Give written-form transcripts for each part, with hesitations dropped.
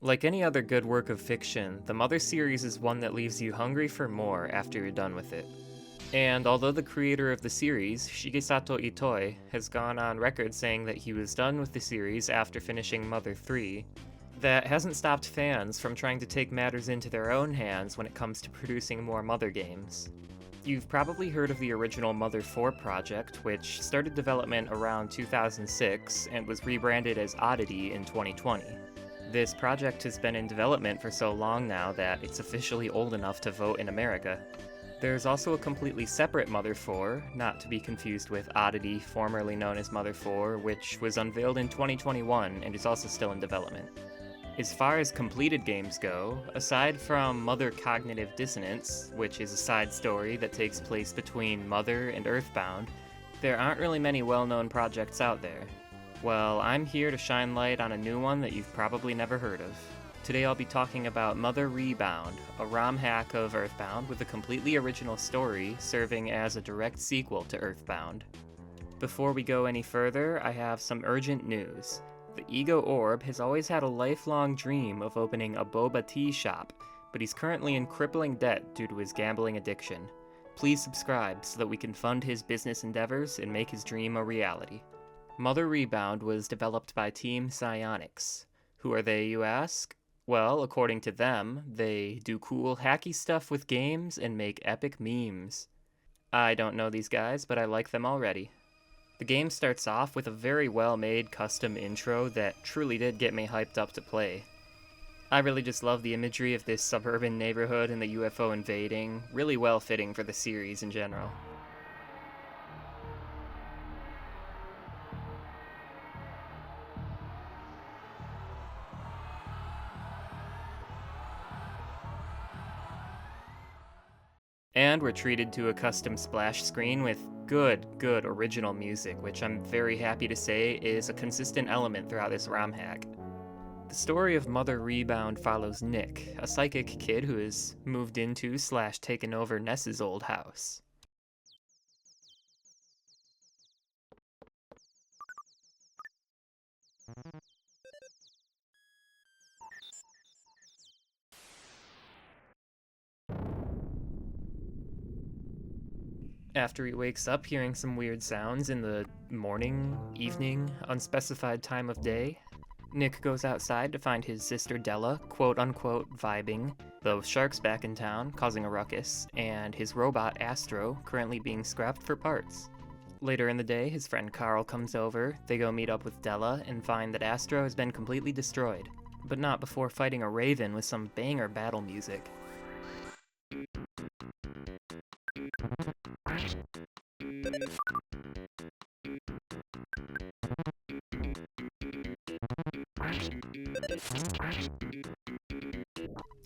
Like any other good work of fiction, the Mother series is one that leaves you hungry for more after you're done with it. And although the creator of the series, Shigesato Itoi, has gone on record saying that he was done with the series after finishing Mother 3, that hasn't stopped fans from trying to take matters into their own hands when it comes to producing more Mother games. You've probably heard of the original Mother 4 project, which started development around 2006 and was rebranded as Oddity in 2020. This project has been in development for so long now that it's officially old enough to vote in America. There's also a completely separate Mother 4, not to be confused with Oddity, formerly known as Mother 4, which was unveiled in 2021 and is also still in development. As far as completed games go, aside from Mother Cognitive Dissonance, which is a side story that takes place between Mother and EarthBound, there aren't really many well-known projects out there. Well, I'm here to shine light on a new one that you've probably never heard of. Today I'll be talking about Mother Rebound, a ROM hack of EarthBound with a completely original story serving as a direct sequel to EarthBound. Before we go any further, I have some urgent news. The Ego Orb has always had a lifelong dream of opening a boba tea shop, but he's currently in crippling debt due to his gambling addiction. Please subscribe so that we can fund his business endeavors and make his dream a reality. Mother Rebound was developed by Team Psyonix. Who are they, you ask? Well, according to them, they do cool hacky stuff with games and make epic memes. I don't know these guys, but I like them already. The game starts off with a very well-made custom intro that truly did get me hyped up to play. I really just love the imagery of this suburban neighborhood and the UFO invading, really well fitting for the series in general. And we're treated to a custom splash screen with good original music, which I'm very happy to say is a consistent element throughout this ROM hack. The story of Mother Rebound follows Nick, a psychic kid who has moved into / taken over Ness's old house. After he wakes up hearing some weird sounds in the morning, evening, unspecified time of day, Nick goes outside to find his sister Della, quote-unquote, vibing, the shark's back in town, causing a ruckus, and his robot Astro currently being scrapped for parts. Later in the day, his friend Carl comes over, they go meet up with Della, and find that Astro has been completely destroyed, but not before fighting a raven with some banger battle music.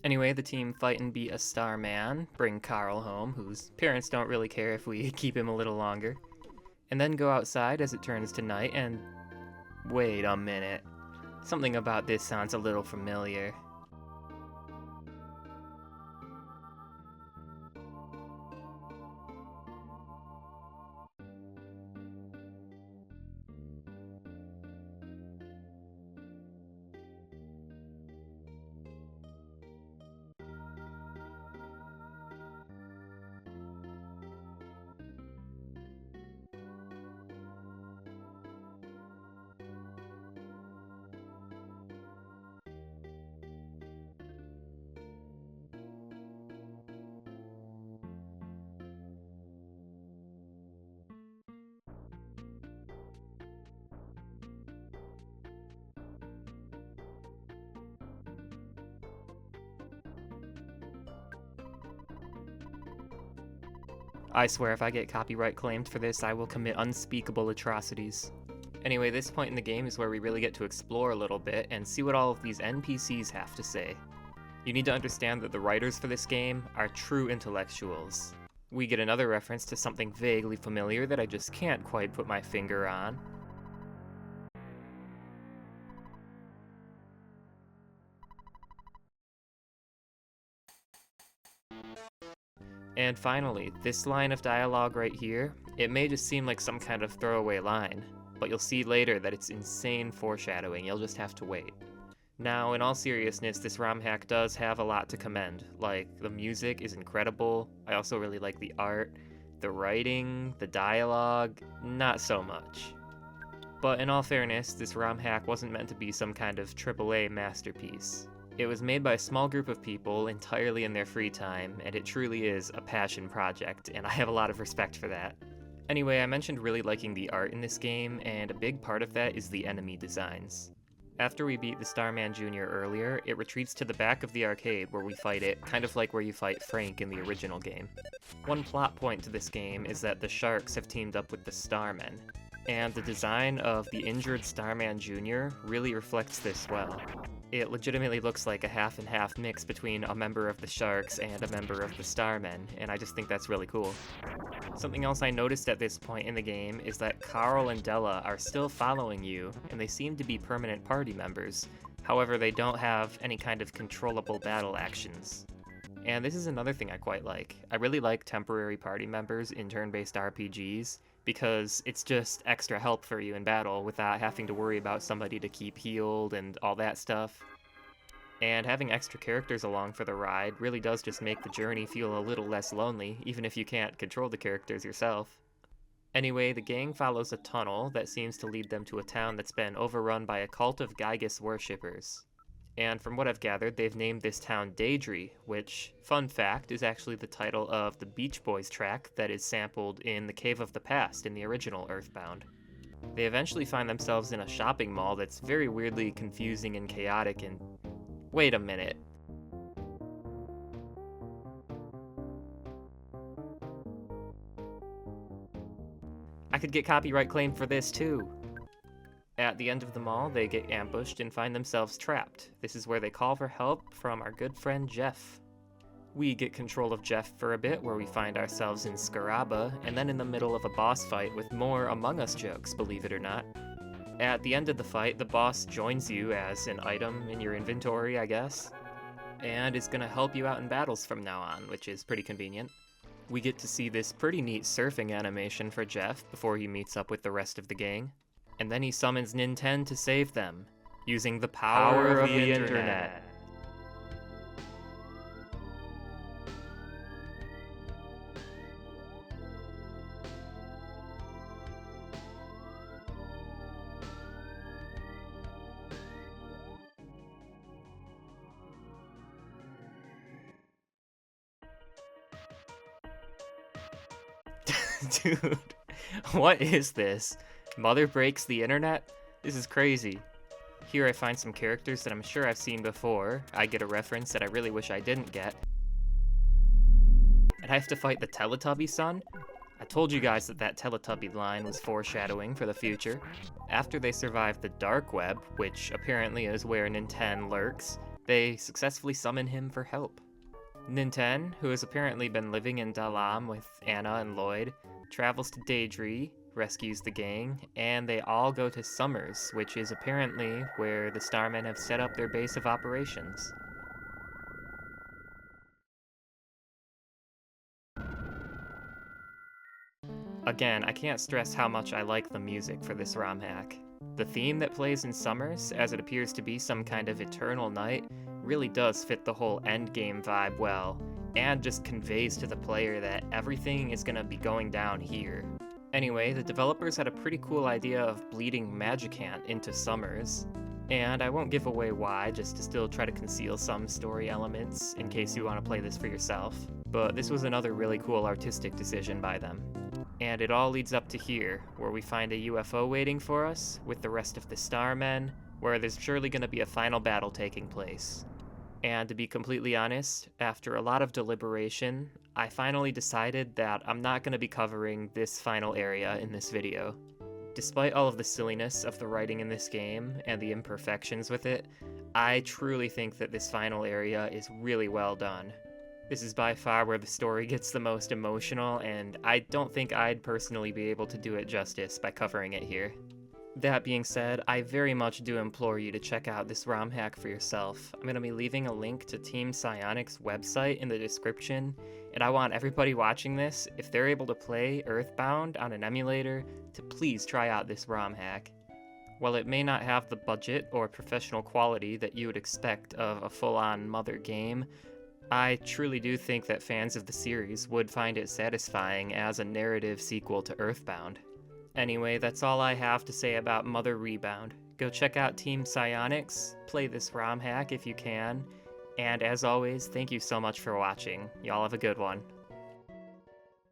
Anyway, the team fight and beat a Starman, bring Carl home, whose parents don't really care if we keep him a little longer, and then go outside as it turns to night and... Wait a minute. Something about this sounds a little familiar. I swear if I get copyright claimed for this, I will commit unspeakable atrocities. Anyway, this point in the game is where we really get to explore a little bit and see what all of these NPCs have to say. You need to understand that the writers for this game are true intellectuals. We get another reference to something vaguely familiar that I just can't quite put my finger on. And finally, this line of dialogue right here, it may just seem like some kind of throwaway line, but you'll see later that it's insane foreshadowing, you'll just have to wait. Now, in all seriousness, this ROM hack does have a lot to commend. Like, the music is incredible. I also really like the art. The writing, the dialogue, not so much. But in all fairness, this ROM hack wasn't meant to be some kind of AAA masterpiece. It was made by a small group of people entirely in their free time, and it truly is a passion project, and I have a lot of respect for that. Anyway, I mentioned really liking the art in this game, and a big part of that is the enemy designs. After we beat the Starman Jr. earlier, it retreats to the back of the arcade where we fight it, kind of like where you fight Frank in the original game. One plot point to this game is that the Sharks have teamed up with the Starmen, and the design of the injured Starman Jr. really reflects this well. It legitimately looks like a half and half mix between a member of the Sharks and a member of the Starmen, and I just think that's really cool. Something else I noticed at this point in the game is that Carl and Della are still following you, and they seem to be permanent party members. However, they don't have any kind of controllable battle actions. And this is another thing I quite like. I really like temporary party members in turn-based RPGs, because it's just extra help for you in battle without having to worry about somebody to keep healed and all that stuff. And having extra characters along for the ride really does just make the journey feel a little less lonely, even if you can't control the characters yourself. Anyway, the gang follows a tunnel that seems to lead them to a town that's been overrun by a cult of Gygus worshippers. And from what I've gathered, they've named this town Daedry, which, fun fact, is actually the title of the Beach Boys track that is sampled in The Cave of the Past in the original EarthBound. They eventually find themselves in a shopping mall that's very weirdly confusing and chaotic and... Wait a minute. I could get copyright claim for this too. At the end of the mall, they get ambushed and find themselves trapped. This is where they call for help from our good friend Jeff. We get control of Jeff for a bit, where we find ourselves in Scaraba, and then in the middle of a boss fight with more Among Us jokes, believe it or not. At the end of the fight, the boss joins you as an item in your inventory, I guess, and is gonna help you out in battles from now on, which is pretty convenient. We get to see this pretty neat surfing animation for Jeff before he meets up with the rest of the gang. And then he summons Ninten to save them, using the power of the internet. Dude, what is this? Mother breaks the internet? This is crazy. Here I find some characters that I'm sure I've seen before. I get a reference that I really wish I didn't get. And I have to fight the Teletubby son? I told you guys that Teletubby line was foreshadowing for the future. After they survive the dark web, which apparently is where Ninten lurks, they successfully summon him for help. Ninten, who has apparently been living in Dalam with Anna and Lloyd, travels to Daedry, rescues the gang, and they all go to Summers, which is apparently where the Starmen have set up their base of operations. Again, I can't stress how much I like the music for this ROM hack. The theme that plays in Summers, as it appears to be some kind of eternal night, really does fit the whole endgame vibe well, and just conveys to the player that everything is gonna be going down here. Anyway, the developers had a pretty cool idea of bleeding Magicant into Summers, and I won't give away why, just to still try to conceal some story elements in case you want to play this for yourself, but this was another really cool artistic decision by them. And it all leads up to here, where we find a UFO waiting for us, with the rest of the Starmen, where there's surely going to be a final battle taking place. And to be completely honest, after a lot of deliberation, I finally decided that I'm not going to be covering this final area in this video. Despite all of the silliness of the writing in this game and the imperfections with it, I truly think that this final area is really well done. This is by far where the story gets the most emotional, and I don't think I'd personally be able to do it justice by covering it here. That being said, I very much do implore you to check out this ROM hack for yourself. I'm going to be leaving a link to Team Psionic's website in the description, and I want everybody watching this, if they're able to play EarthBound on an emulator, to please try out this ROM hack. While it may not have the budget or professional quality that you would expect of a full-on Mother game, I truly do think that fans of the series would find it satisfying as a narrative sequel to EarthBound. Anyway, that's all I have to say about Mother Rebound. Go check out Team Psionics, play this ROM hack if you can, and as always, thank you so much for watching. Y'all have a good one.